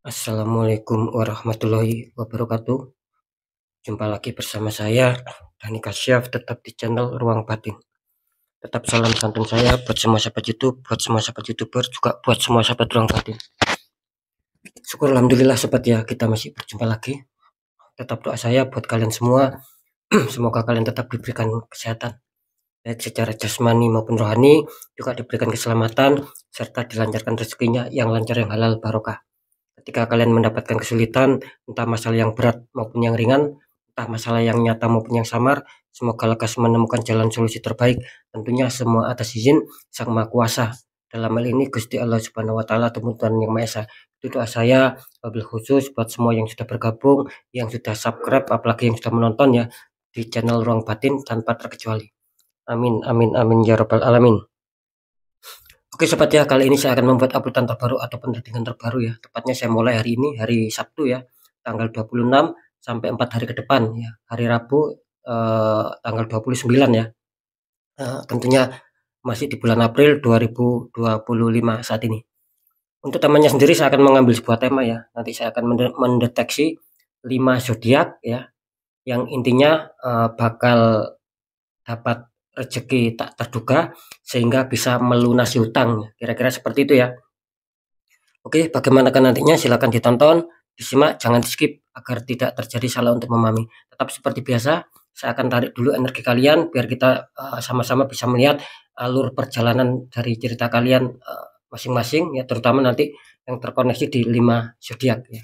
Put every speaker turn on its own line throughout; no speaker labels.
Assalamualaikum warahmatullahi wabarakatuh. Jumpa lagi bersama saya, Dani Kasyaf, tetap di channel Ruang Batin. Tetap salam santun saya buat semua sahabat YouTube, buat semua sahabat YouTuber, juga buat semua sahabat Ruang Batin. Syukur alhamdulillah sobat ya, kita masih berjumpa lagi. Tetap doa saya buat kalian semua, semoga kalian tetap diberikan kesehatan, baik secara jasmani maupun rohani, juga diberikan keselamatan, serta dilancarkan rezekinya yang lancar, yang halal, barokah. Ketika kalian mendapatkan kesulitan, entah masalah yang berat maupun yang ringan, entah masalah yang nyata maupun yang samar, semoga lekas menemukan jalan solusi terbaik. Tentunya semua atas izin Sang Maha Kuasa. Dalam hal ini Gusti Allah Subhanahu wa taala, Tuhan yang Maha Esa. Itu doa saya wabil khusus buat semua yang sudah bergabung, yang sudah subscribe, apalagi yang sudah menonton ya di channel Ruang Batin tanpa terkecuali. Amin amin amin ya rabbal alamin. Oke sobat ya, kali ini saya akan membuat uploadan terbaru atau pendampingan terbaru ya. Tepatnya saya mulai hari ini, hari Sabtu ya, tanggal 26 sampai 4 hari ke depan ya. Hari Rabu tanggal 29 ya. Tentunya masih di bulan April 2025 saat ini. Untuk temanya sendiri saya akan mengambil sebuah tema ya. Nanti saya akan mendeteksi 5 zodiak ya, yang intinya bakal dapat rezeki tak terduga sehingga bisa melunasi hutang, kira-kira seperti itu ya. Oke, bagaimana kan nantinya silakan ditonton, disimak, jangan di skip agar tidak terjadi salah untuk memahami. Tetap seperti biasa, saya akan tarik dulu energi kalian biar kita sama-sama bisa melihat alur perjalanan dari cerita kalian masing-masing ya, terutama nanti yang terkoneksi di 5 zodiak ya.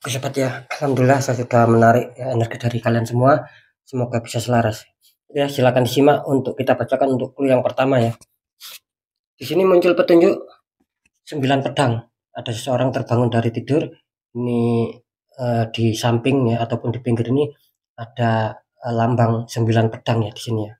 Oke sobat ya, alhamdulillah saya sudah menarik ya, energi dari kalian semua, semoga bisa selaras ya. Silakan disimak untuk kita bacakan untuk clue yang pertama ya. Di sini muncul petunjuk 9 pedang. Ada seseorang terbangun dari tidur. Ini di sampingnya ataupun di pinggir ini ada lambang 9 pedang ya di sini ya.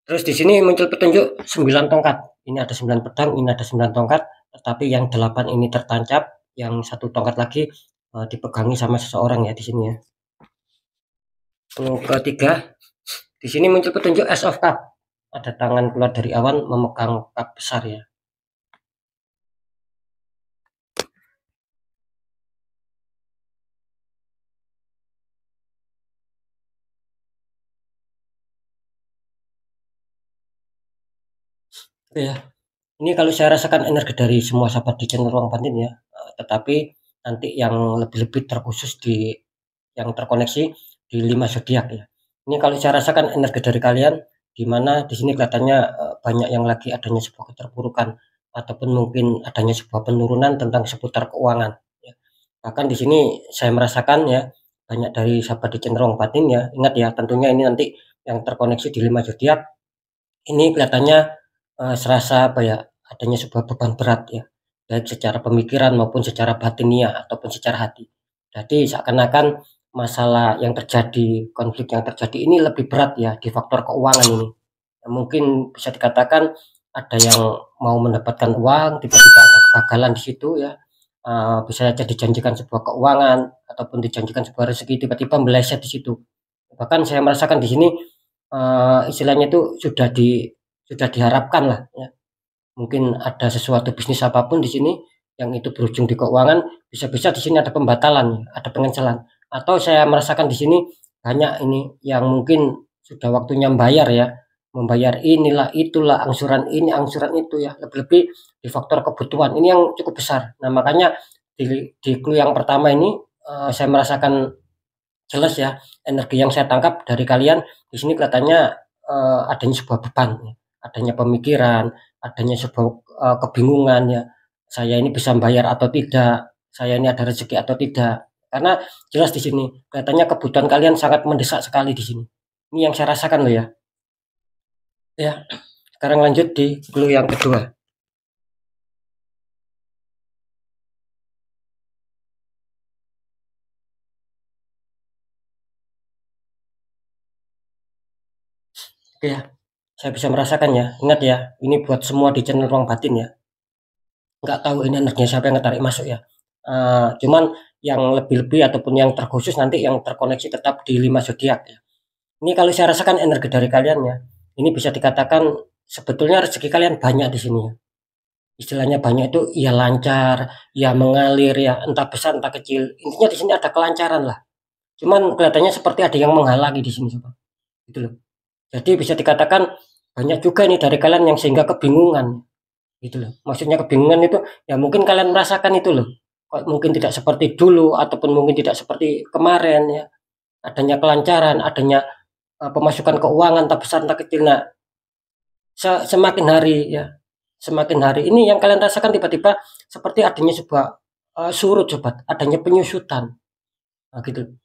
Terus di sini muncul petunjuk 9 tongkat. Ini ada 9 pedang, ini ada 9 tongkat, tetapi yang 8 ini tertancap, yang 1 tongkat lagi dipegangi sama seseorang ya di sini ya. Yang ketiga, di sini muncul petunjuk Ace of Cup. Ada tangan keluar dari awan memegang cup besar ya. Ya, ini kalau saya rasakan energi dari semua sahabat di channel Ruang Batin ya, tetapi nanti yang lebih-lebih terkhusus di yang terkoneksi di 5 zodiak ya. Ini kalau saya rasakan energi dari kalian, di mana di sini kelihatannya banyak yang lagi adanya sebuah keterpurukan ataupun mungkin adanya sebuah penurunan tentang seputar keuangan ya. Bahkan di sini saya merasakan ya banyak dari sahabat di cenderung batin ya. Ingat ya, tentunya ini nanti yang terkoneksi di 5 zodiak ini kelihatannya serasa apa ya, adanya sebuah beban berat ya, baik secara pemikiran maupun secara batiniah ataupun secara hati. Jadi seakan-akan masalah yang terjadi, konflik yang terjadi ini lebih berat ya di faktor keuangan ini. Mungkin bisa dikatakan ada yang mau mendapatkan uang, tiba-tiba ada kegagalan di situ ya. Bisa saja dijanjikan sebuah keuangan ataupun dijanjikan sebuah rezeki tiba-tiba meleset di situ. Bahkan saya merasakan di sini istilahnya itu sudah diharapkan lah ya. Mungkin ada sesuatu bisnis apapun di sini yang itu berujung di keuangan, bisa-bisa di sini ada pembatalan, ada pengencelan. Atau saya merasakan di sini banyak ini yang mungkin sudah waktunya membayar ya, membayar inilah itulah, angsuran ini, angsuran itu ya, lebih-lebih di faktor kebutuhan ini yang cukup besar. Nah makanya di clue yang pertama ini saya merasakan jelas ya energi yang saya tangkap dari kalian di sini kelihatannya adanya sebuah beban ya, adanya pemikiran, adanya sebuah kebingungan ya. Saya ini bisa bayar atau tidak, saya ini ada rezeki atau tidak. Karena jelas di sini kelihatannya kebutuhan kalian sangat mendesak sekali di sini. Ini yang saya rasakan loh ya. Ya, sekarang lanjut di clue yang kedua. Oke ya, saya bisa merasakan ya. Ingat ya, ini buat semua di channel Ruang Batin ya. Nggak tahu ini energinya siapa yang ngetarik masuk ya. Cuman yang lebih-lebih ataupun yang terkhusus nanti yang terkoneksi tetap di 5 zodiak ya. Ini kalau saya rasakan energi dari kalian ya, ini bisa dikatakan sebetulnya rezeki kalian banyak di sini ya. Istilahnya banyak itu ya lancar, ya mengalir ya, entah besar entah kecil. Intinya di sini ada kelancaran lah. Cuman kelihatannya seperti ada yang menghalangi di sini sobat. Gitu loh. Jadi bisa dikatakan banyak juga nih dari kalian yang sehingga kebingungan. Gitu loh. Maksudnya kebingungan itu ya mungkin kalian merasakan itu loh. Kok mungkin tidak seperti dulu ataupun mungkin tidak seperti kemarin ya. Adanya kelancaran, adanya pemasukan keuangan tak besar tak kecil. Nah, semakin hari ya, semakin hari ini yang kalian rasakan tiba-tiba seperti adanya sebuah surut sobat, adanya penyusutan. Nah, gitu.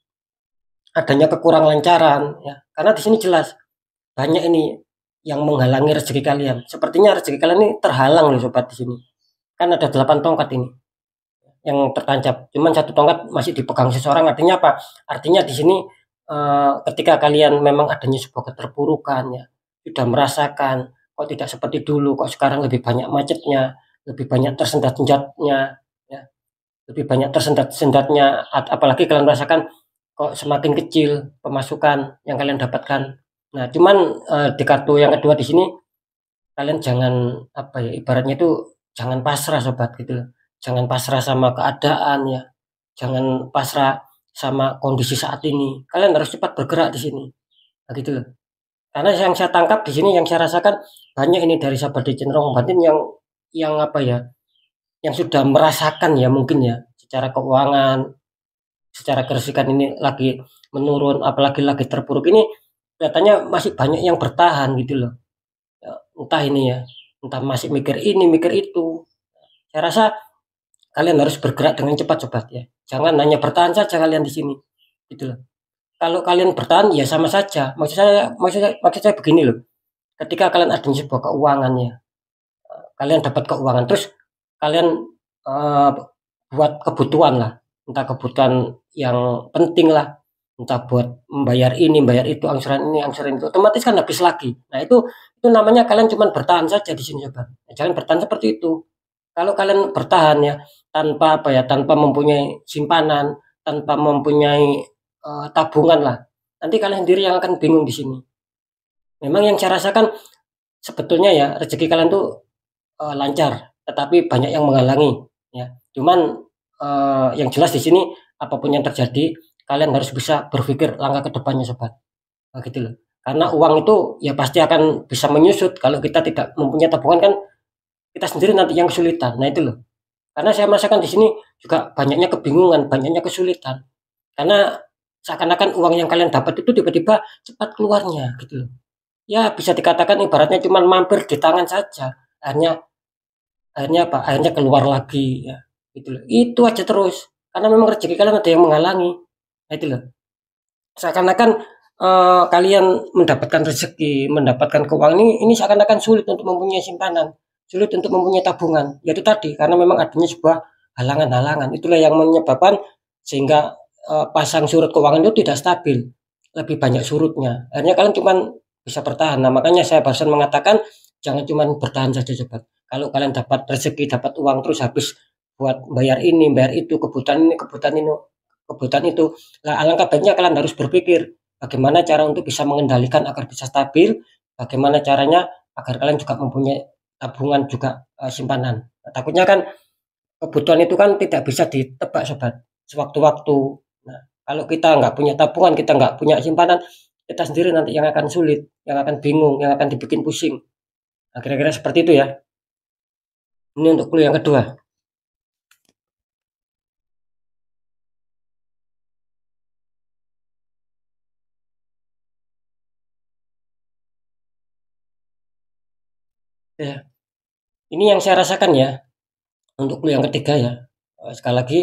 Adanya kekurang lancaran ya. Karena di sini jelas banyak ini yang menghalangi rezeki kalian. Sepertinya rezeki kalian ini terhalang loh sobat di sini. Kan ada 8 tongkat ini yang tertancap. Cuman satu tongkat masih dipegang seseorang. Artinya apa? Artinya di sini ketika kalian memang adanya sebuah keterpurukan ya, sudah merasakan kok tidak seperti dulu, kok sekarang lebih banyak macetnya, lebih banyak tersendat-sendatnya, ya, lebih banyak tersendat-sendatnya. Apalagi kalian merasakan kok semakin kecil pemasukan yang kalian dapatkan. Nah, cuman di kartu yang kedua di sini kalian jangan apa ya ibaratnya itu jangan pasrah sobat gitu loh. Jangan pasrah sama keadaan ya. Jangan pasrah sama kondisi saat ini. Kalian harus cepat bergerak di sini. Nah, gitu loh. Karena yang saya tangkap di sini yang saya rasakan banyak ini dari sahabat di cenderung batin yang apa ya, yang sudah merasakan ya mungkin ya secara keuangan, secara kerusakan ini lagi menurun, apalagi lagi terpuruk ini kelihatannya masih banyak yang bertahan gitu loh. Ya, entah ini ya, entah masih mikir ini, mikir itu. Saya rasa kalian harus bergerak dengan cepat sobat ya. Jangan hanya bertahan saja kalian di sini. Gitu loh. Kalau kalian bertahan ya sama saja. Maksud saya begini loh. Ketika kalian ada sebuah keuangan ya, kalian dapat keuangan terus kalian uh, buat kebutuhan lah, entah kebutuhan yang penting lah, entah buat membayar ini, bayar itu, angsuran ini, angsuran itu, otomatis kan habis lagi. Nah itu namanya kalian cuma bertahan saja di sini sobat. Jangan bertahan seperti itu. Kalau kalian bertahan ya tanpa apa ya, tanpa mempunyai simpanan, tanpa mempunyai tabungan lah, nanti kalian sendiri yang akan bingung di sini. Memang yang saya rasakan sebetulnya ya rezeki kalian tuh lancar, tetapi banyak yang menghalangi ya. Cuman yang jelas di sini apapun yang terjadi, kalian harus bisa berpikir langkah ke depannya sobat. Nah, gitu loh. Karena uang itu ya pasti akan bisa menyusut kalau kita tidak mempunyai tabungan kan kita sendiri nanti yang kesulitan. Nah itu loh. Karena saya merasakan di sini juga banyaknya kebingungan, banyaknya kesulitan. Karena seakan-akan uang yang kalian dapat itu tiba-tiba cepat keluarnya gitu loh. Ya bisa dikatakan ibaratnya cuman mampir di tangan saja, akhirnya akhirnya apa, akhirnya keluar lagi ya, gitu loh. Itu aja terus, karena memang rezeki kalian ada yang menghalangi, nah itu loh. Seakan-akan, kalian mendapatkan rezeki, mendapatkan keuangan ini seakan-akan sulit untuk mempunyai simpanan, sulit untuk mempunyai tabungan. Ya itu tadi, karena memang adanya sebuah halangan-halangan. Itulah yang menyebabkan sehingga, pasang surut keuangan itu tidak stabil, lebih banyak surutnya. Akhirnya kalian cuman bisa bertahan. Nah, makanya saya barusan mengatakan jangan cuman bertahan saja Sobat. Kalau kalian dapat rezeki, dapat uang terus habis buat bayar ini, bayar itu, kebutuhan ini, kebutuhan itu. Nah, alangkah baiknya kalian harus berpikir bagaimana cara untuk bisa mengendalikan agar bisa stabil, bagaimana caranya agar kalian juga mempunyai tabungan juga simpanan. Nah, takutnya kan kebutuhan itu kan tidak bisa ditebak sobat, sewaktu-waktu. Nah, kalau kita nggak punya tabungan, kita nggak punya simpanan, kita sendiri nanti yang akan sulit, yang akan bingung, yang akan dibikin pusing. Nah, kira-kira seperti itu ya. Ini untuk clue yang kedua. Ya, ini yang saya rasakan ya. Untuk clue yang ketiga ya, sekali lagi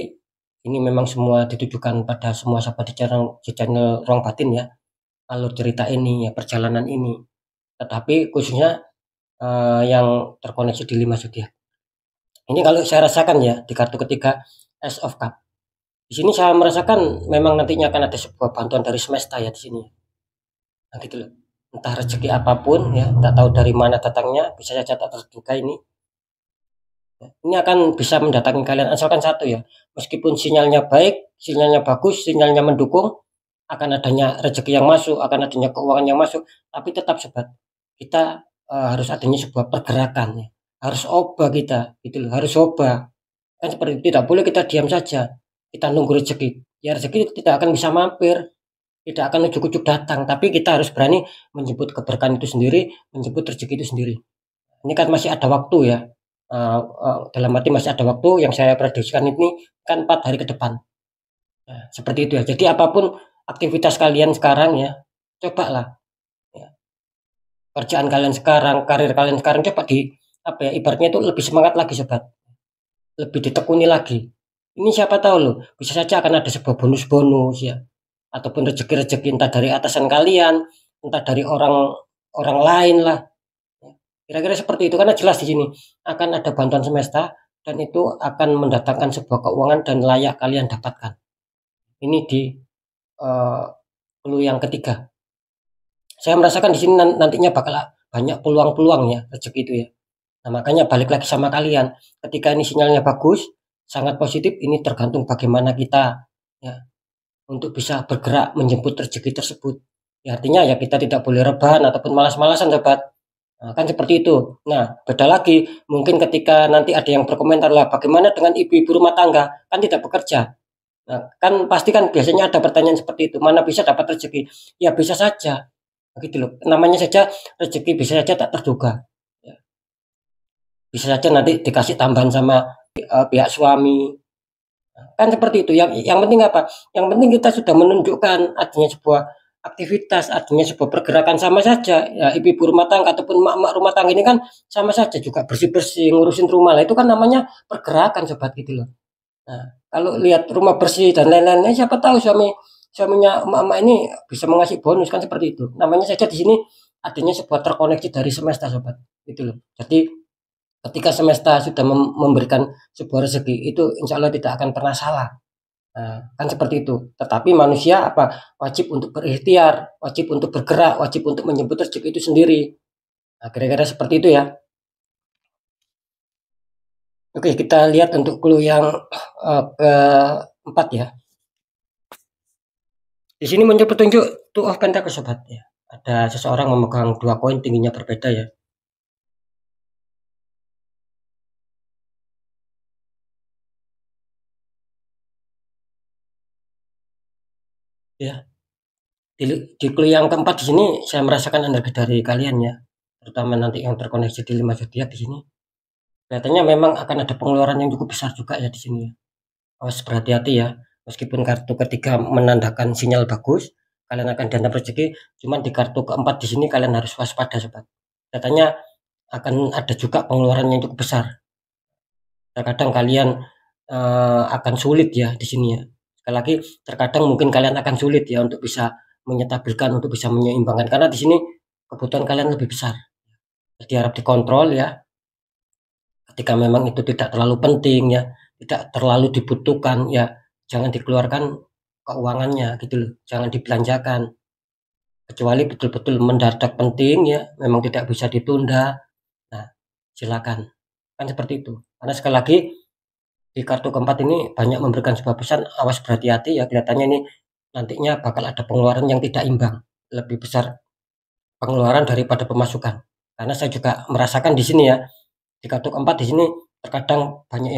ini memang semua ditujukan pada semua sahabat di channel Ruang Batin ya, alur cerita ini ya, perjalanan ini. Tetapi khususnya, yang terkoneksi di 5 zodiak. Ini kalau saya rasakan ya, di kartu ketiga Ace of Cup. Di sini saya merasakan memang nantinya akan ada sebuah bantuan dari semesta ya di sini. Nah gitu loh. Entah rezeki apapun ya, tak tahu dari mana datangnya, bisa saja tak terduga ini. Ini akan bisa mendatangkan kalian asalkan satu ya, meskipun sinyalnya baik, sinyalnya bagus, sinyalnya mendukung, akan adanya rezeki yang masuk, akan adanya keuangan yang masuk, tapi tetap sobat, kita harus adanya sebuah pergerakan ya, harus obah kita, gitu loh, harus obah. Kan seperti itu, tidak boleh kita diam saja, kita nunggu rezeki. Ya rezeki tidak akan bisa mampir, tidak akan ujuk-ujuk datang, tapi kita harus berani menjemput keberkahan itu sendiri, menjemput rezeki itu sendiri. Ini kan masih ada waktu ya, dalam arti masih ada waktu yang saya prediksikan ini kan 4 hari ke depan. Nah, seperti itu ya. Jadi apapun aktivitas kalian sekarang ya, cobalah ya, kerjaan kalian sekarang, karir kalian sekarang coba apa ya, ibaratnya itu lebih semangat lagi sobat, lebih ditekuni lagi. Ini siapa tahu loh, bisa saja akan ada sebuah bonus-bonus ya, ataupun rezeki-rezeki entah dari atasan kalian, entah dari orang orang lain lah. Kira-kira seperti itu, karena jelas di sini akan ada bantuan semesta dan itu akan mendatangkan sebuah keuangan dan layak kalian dapatkan. Ini di clue yang ketiga. Saya merasakan di sini nantinya bakal banyak peluang-peluang ya rezeki itu ya. Nah, makanya balik lagi sama kalian. Ketika ini sinyalnya bagus, sangat positif, ini tergantung bagaimana kita ya untuk bisa bergerak menjemput rezeki tersebut. Ya, artinya ya kita tidak boleh rebahan ataupun malas-malasan sobat. Nah, kan seperti itu. Nah, beda lagi mungkin ketika nanti ada yang berkomentar lah, bagaimana dengan ibu-ibu rumah tangga kan tidak bekerja. Nah, kan pasti kan biasanya ada pertanyaan seperti itu, mana bisa dapat rezeki? Ya bisa saja, gitu loh. Namanya saja rezeki bisa saja tak terduga. Ya, bisa saja nanti dikasih tambahan sama pihak suami. Kan seperti itu. Yang penting apa? Yang penting kita sudah menunjukkan adanya sebuah aktivitas, adanya sebuah pergerakan, sama saja. Ya, ibu-ibu rumah tangga ataupun mak-mak rumah tangga ini kan sama saja juga bersih-bersih, ngurusin rumah lah. Itu kan namanya pergerakan sobat gitu loh. Nah, kalau lihat rumah bersih dan lain-lainnya, siapa tahu suaminya emak-emak ini bisa mengasih bonus kan seperti itu. Namanya saja di sini adanya sebuah terkoneksi dari semesta sobat, gitu loh. Jadi ketika semesta sudah memberikan sebuah rezeki itu insya Allah tidak akan pernah salah. Nah, kan seperti itu. Tetapi manusia apa? Wajib untuk berikhtiar, wajib untuk bergerak, wajib untuk menyebut rezeki itu sendiri. Nah, kira-kira seperti itu ya. Oke, kita lihat untuk clue yang keempat ya. Di sini muncul petunjuk Two of Pentacles sobat ya. Ada seseorang memegang 2 koin tingginya berbeda ya. Ya, di clue yang keempat di sini saya merasakan energi dari kalian ya. Terutama nanti yang terkoneksi di 5 zodiak di sini. Kelihatannya memang akan ada pengeluaran yang cukup besar juga ya di sini ya. Harus berhati-hati ya. Meskipun kartu ketiga menandakan sinyal bagus, kalian akan dihantam rezeki, cuman di kartu keempat di sini kalian harus waspada sobat. Katanya akan ada juga pengeluaran yang cukup besar. Terkadang kalian akan sulit ya di sini ya. Sekali lagi, terkadang mungkin kalian akan sulit ya untuk bisa menyetabilkan, untuk bisa menyeimbangkan, karena di sini kebutuhan kalian lebih besar. Jadi harap dikontrol ya. Ketika memang itu tidak terlalu penting ya, tidak terlalu dibutuhkan ya, jangan dikeluarkan keuangannya gitu loh, jangan dibelanjakan. Kecuali betul-betul mendadak penting ya, memang tidak bisa ditunda. Nah, silakan. Kan seperti itu. Karena sekali lagi di kartu keempat ini banyak memberikan sebuah pesan, awas berhati-hati ya, kelihatannya ini nantinya bakal ada pengeluaran yang tidak imbang, lebih besar pengeluaran daripada pemasukan. Karena saya juga merasakan di sini ya, di kartu keempat di sini terkadang banyak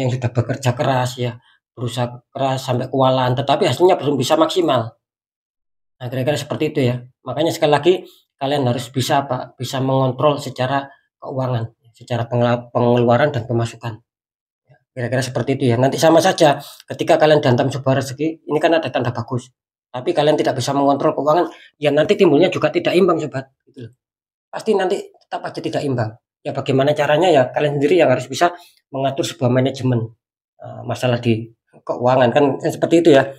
yang sudah bekerja keras ya, berusaha keras sampai kewalahan, tetapi hasilnya belum bisa maksimal. Nah, kira-kira seperti itu ya. Makanya sekali lagi kalian harus bisa apa? Bisa mengontrol secara keuangan, secara pengeluaran dan pemasukan. Kira-kira seperti itu ya. Nanti sama saja ketika kalian dihantam sebuah rezeki, ini kan ada tanda bagus. Tapi kalian tidak bisa mengontrol keuangan, ya nanti timbulnya juga tidak imbang sobat. Gitu loh. Pasti nanti tetap aja tidak imbang. Ya bagaimana caranya ya kalian sendiri yang harus bisa mengatur sebuah manajemen masalah di keuangan kan seperti itu ya.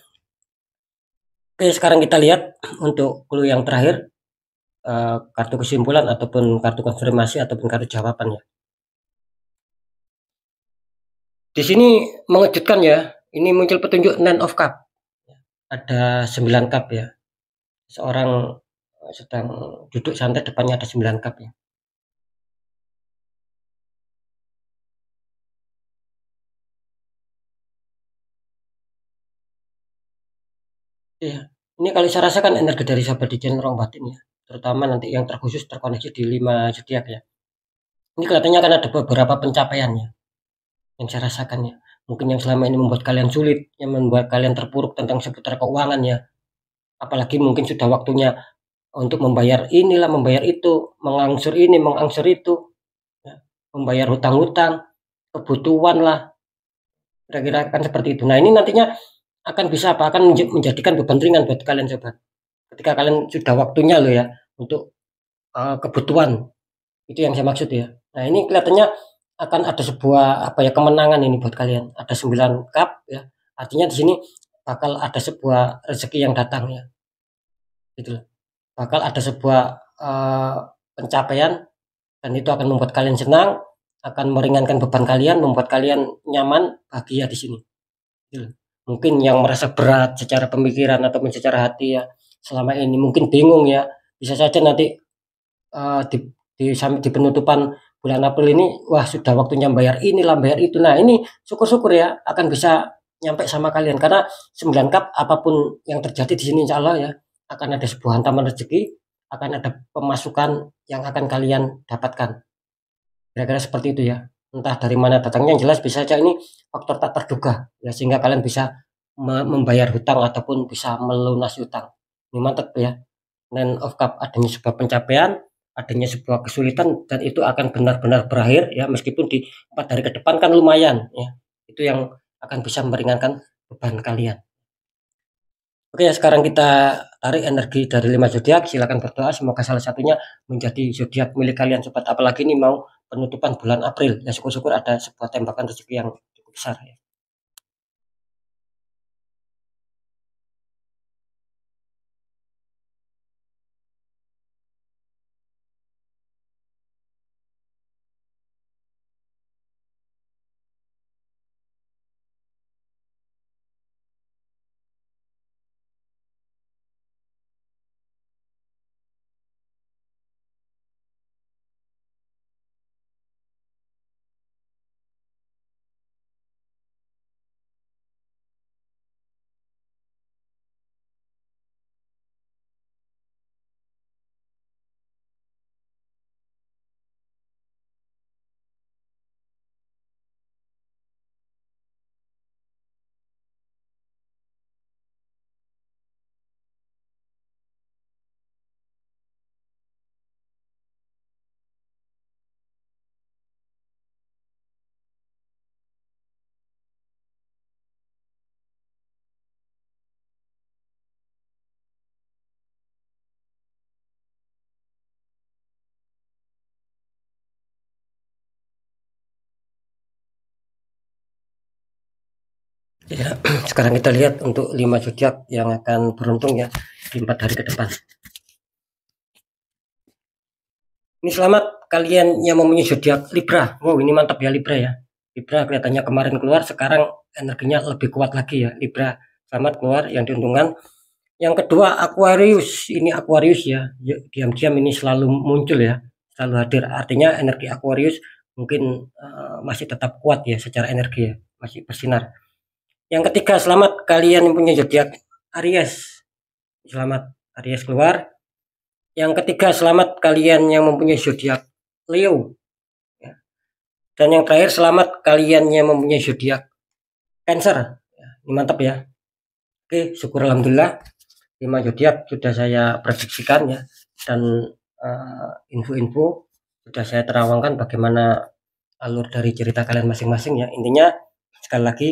Oke, sekarang kita lihat untuk clue yang terakhir, kartu kesimpulan ataupun kartu konfirmasi ataupun kartu jawaban ya. Di sini mengejutkan ya. Ini muncul petunjuk Nine of Cup. Ada 9 cup ya. Seorang sedang duduk santai, depannya ada 9 cup ya. Iya. Ini kali saya rasakan energi dari sahabat di channel Ruang Batin ya. Terutama nanti yang terkhusus terkoneksi di 5 zodiak ya. Ini kelihatannya akan ada beberapa pencapaian ya yang saya rasakan ya. Mungkin yang selama ini membuat kalian sulit, yang membuat kalian terpuruk tentang seputar keuangan ya. Apalagi mungkin sudah waktunya untuk membayar inilah, membayar itu, mengangsur ini, mengangsur itu, ya. Membayar hutang-hutang, kebutuhan lah, kira-kira kan seperti itu. Nah ini nantinya akan bisa apa? Akan menjadikan beban ringan buat kalian sobat. Ketika kalian sudah waktunya loh ya untuk kebutuhan, itu yang saya maksud ya. Nah ini kelihatannya akan ada sebuah apa ya kemenangan ini buat kalian. Ada 9 cup ya. Artinya di sini bakal ada sebuah rezeki yang datang ya. Gitu loh. Bakal ada sebuah pencapaian dan itu akan membuat kalian senang, akan meringankan beban kalian, membuat kalian nyaman, bahagia di sini. Gitu. Mungkin yang merasa berat secara pemikiran ataupun secara hati ya selama ini mungkin bingung ya, bisa saja nanti di penutupan bulan April ini wah sudah waktunya bayar inilah bayar itu. Nah ini syukur-syukur ya akan bisa nyampe sama kalian karena 9 cup apapun yang terjadi di sini insya Allah ya akan ada sebuah hantaman rezeki, akan ada pemasukan yang akan kalian dapatkan. Kira-kira seperti itu ya. Entah dari mana datangnya, yang jelas bisa saja ini faktor tak terduga ya sehingga kalian bisa membayar hutang ataupun bisa melunasi hutang. Ini mantap ya. Nine of Cup adanya sebuah pencapaian, adanya sebuah kesulitan dan itu akan benar-benar berakhir ya meskipun di 4 hari ke depan kan lumayan ya. Itu yang akan bisa meringankan beban kalian. Oke ya sekarang kita tarik energi dari 5 zodiak. Silakan berdoa semoga salah satunya menjadi zodiak milik kalian sobat. Apalagi ini mau penutupan bulan April. Ya syukur-syukur ada sebuah tembakan rezeki yang cukup besar ya. Ya, sekarang kita lihat untuk 5 zodiak yang akan beruntung ya di 4 hari ke depan. Ini selamat kalian yang mempunyai zodiak Libra. Wow, ini mantap ya Libra ya. Libra kelihatannya kemarin keluar, sekarang energinya lebih kuat lagi ya Libra. Selamat keluar yang diuntungkan. Yang kedua Aquarius. Ini Aquarius ya. Diam-diam ini selalu muncul ya, selalu hadir. Artinya energi Aquarius mungkin masih tetap kuat ya secara energi ya, masih bersinar. Yang ketiga, selamat kalian yang punya zodiak Aries. Selamat Aries keluar. Yang ketiga, selamat kalian yang mempunyai zodiak Leo. Dan yang terakhir, selamat kalian yang mempunyai zodiak Cancer. Ini mantap ya. Oke, syukur alhamdulillah 5 zodiak sudah saya prediksikan ya, dan info-info sudah saya terawangkan bagaimana alur dari cerita kalian masing-masing ya. Intinya sekali lagi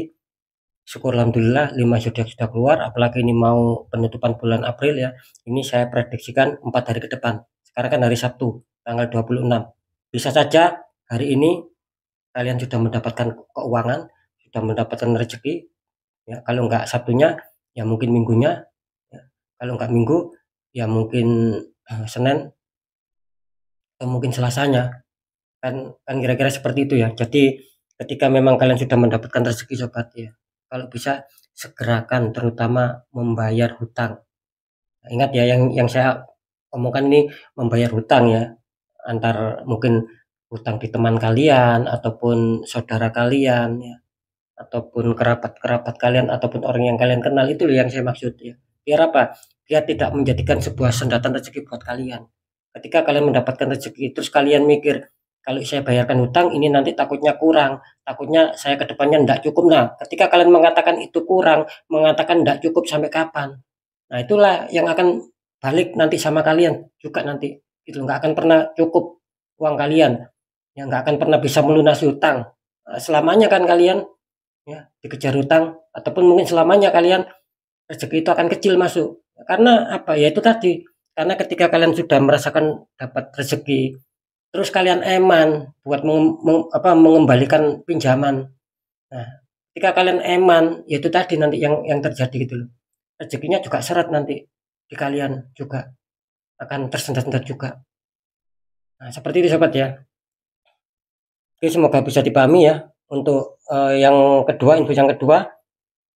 syukur alhamdulillah 5 zodiak sudah keluar, apalagi ini mau penutupan bulan April ya. Ini saya prediksikan 4 hari ke depan. Sekarang kan hari Sabtu tanggal 26. Bisa saja hari ini kalian sudah mendapatkan keuangan, sudah mendapatkan rezeki ya. Kalau enggak Sabtunya ya mungkin minggunya ya. Kalau enggak minggu ya mungkin Senin atau mungkin Selasanya. Kan kira-kira seperti itu ya. Jadi ketika memang kalian sudah mendapatkan rezeki sobat ya, kalau bisa segerakan terutama membayar hutang. Ingat ya, yang saya omongkan ini membayar hutang ya, antar mungkin hutang di teman kalian ataupun saudara kalian ya, ataupun kerabat-kerabat kalian ataupun orang yang kalian kenal. Itu yang saya maksud ya. Biar apa? Biar tidak menjadikan sebuah sendatan rezeki buat kalian. Ketika kalian mendapatkan rezeki terus kalian mikir, kalau saya bayarkan hutang ini nanti takutnya kurang, takutnya saya ke depannya tidak cukup. Nah, ketika kalian mengatakan itu kurang, mengatakan tidak cukup sampai kapan? Nah, itulah yang akan balik nanti sama kalian juga nanti. Itu nggak akan pernah cukup uang kalian. Ya nggak akan pernah bisa melunasi hutang. Nah, selamanya kan kalian ya dikejar hutang, ataupun mungkin selamanya kalian rezeki itu akan kecil masuk. Karena apa? Ya itu tadi. Karena ketika kalian sudah merasakan dapat rezeki, terus kalian eman buat mengembalikan pinjaman. Nah, ketika kalian eman, ya itu tadi nanti yang terjadi gitu loh. Rezekinya juga seret nanti di kalian juga akan tersendat-sendat juga. Nah, seperti itu sobat ya. Oke, semoga bisa dipahami ya. Untuk yang kedua, info yang kedua,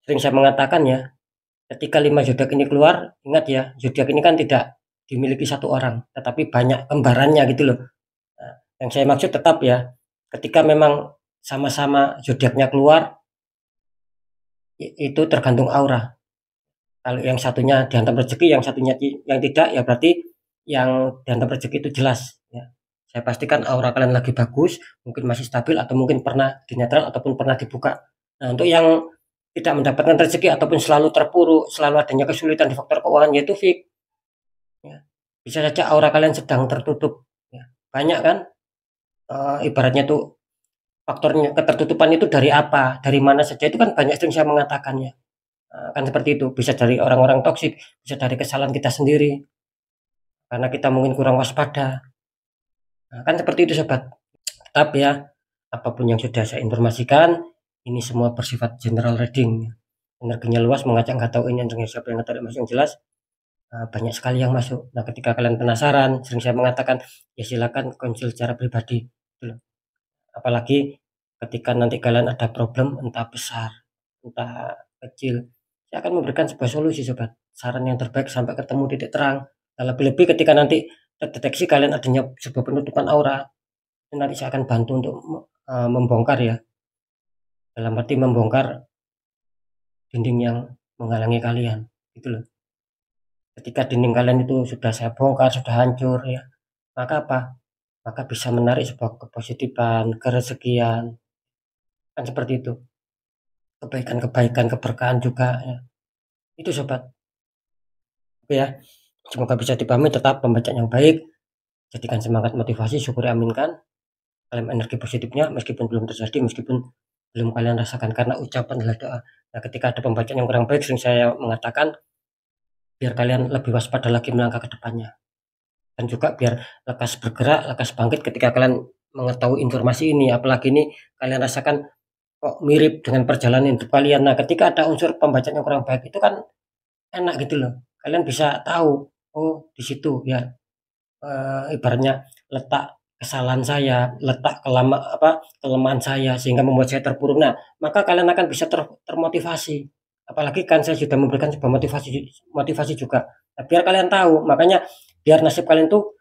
sering saya mengatakan ya, ketika 5 zodiak ini keluar, ingat ya, zodiak ini kan tidak dimiliki satu orang, tetapi banyak kembarannya gitu loh. Nah, yang saya maksud tetap ya, ketika memang sama-sama zodiaknya keluar, itu tergantung aura. Kalau yang satunya dihantam rezeki, yang satunya yang tidak, ya berarti yang dihantam rezeki itu jelas ya. Saya pastikan aura kalian lagi bagus, mungkin masih stabil atau mungkin pernah di netral ataupun pernah dibuka. Nah, untuk yang tidak mendapatkan rezeki ataupun selalu terpuruk, selalu adanya kesulitan di faktor keuangan, yaitu fix ya. Bisa saja aura kalian sedang tertutup ya. Banyak kan ibaratnya tuh faktornya ketertutupan itu dari apa, dari mana saja, itu kan banyak sering saya mengatakannya. Kan seperti itu, bisa dari orang-orang toksik, bisa dari kesalahan kita sendiri, karena kita mungkin kurang waspada. Nah, kan seperti itu sobat. Tetap ya, apapun yang sudah saya informasikan, ini semua bersifat general reading. Energinya luas, mengajak nggak tahu ini energinya siapa yang nggak tahu, masih yang jelas banyak sekali yang masuk. Nah, ketika kalian penasaran, sering saya mengatakan, ya silakan konsul secara pribadi. Gitu. Apalagi ketika nanti kalian ada problem, entah besar, entah kecil, saya akan memberikan sebuah solusi sobat. Saran yang terbaik sampai ketemu titik terang. Nah, lebih-lebih ketika nanti terdeteksi kalian adanya sebuah penutupan aura, nanti saya akan bantu untuk membongkar ya. Dalam arti membongkar dinding yang menghalangi kalian. Gitu loh. Ketika dinding kalian itu sudah saya bongkar, sudah hancur ya, maka apa? Maka bisa menarik sebuah kepositifan, kerezekian. Kan seperti itu. Kebaikan-kebaikan, keberkahan juga ya. Itu sobat. Oke ya. Semoga bisa dipahami, tetap pembacaan yang baik. Jadikan semangat motivasi, syukuri aminkan. Klaim energi positifnya meskipun belum terjadi, meskipun belum kalian rasakan, karena ucapan adalah doa. Nah, ketika ada pembacaan yang kurang baik, sering saya mengatakan biar kalian lebih waspada lagi melangkah ke depannya. Dan juga biar lekas bergerak, lekas bangkit ketika kalian mengetahui informasi ini. Apalagi ini kalian rasakan kok mirip dengan perjalanan hidup kalian. Nah, ketika ada unsur pembacaan yang kurang baik itu kan enak gitu loh. Kalian bisa tahu, oh di situ ya, ibaratnya letak kesalahan saya, letak kelemahan saya sehingga membuat saya terpuruk. Nah, maka kalian akan bisa termotivasi. Apalagi kan saya sudah memberikan sebuah motivasi motivasi juga. Nah, biar kalian tahu, makanya biar nasib kalian tuh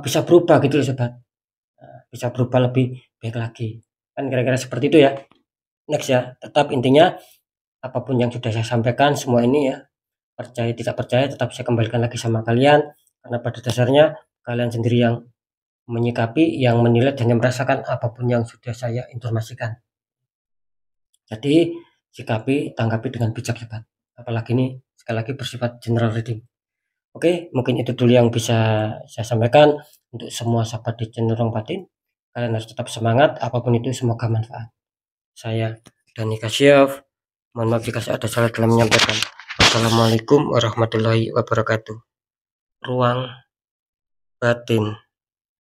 bisa berubah gitu loh sobat. Bisa berubah lebih baik lagi. Kan kira-kira seperti itu ya. Next ya, tetap intinya apapun yang sudah saya sampaikan semua ini ya, percaya tidak percaya tetap saya kembalikan lagi sama kalian, karena pada dasarnya kalian sendiri yang menyikapi, yang menilai dan yang merasakan apapun yang sudah saya informasikan. Jadi sikapi, tanggapi dengan bijak sobat. Apalagi ini sekali lagi bersifat general reading. Oke, mungkin itu dulu yang bisa saya sampaikan untuk semua sahabat di channel Ruang Batin. Kalian harus tetap semangat, apapun itu semoga manfaat. Saya Dani Kasyaf. Mohon maaf jika ada salah dalam menyampaikan. Wassalamualaikum warahmatullahi wabarakatuh. Ruang Batin.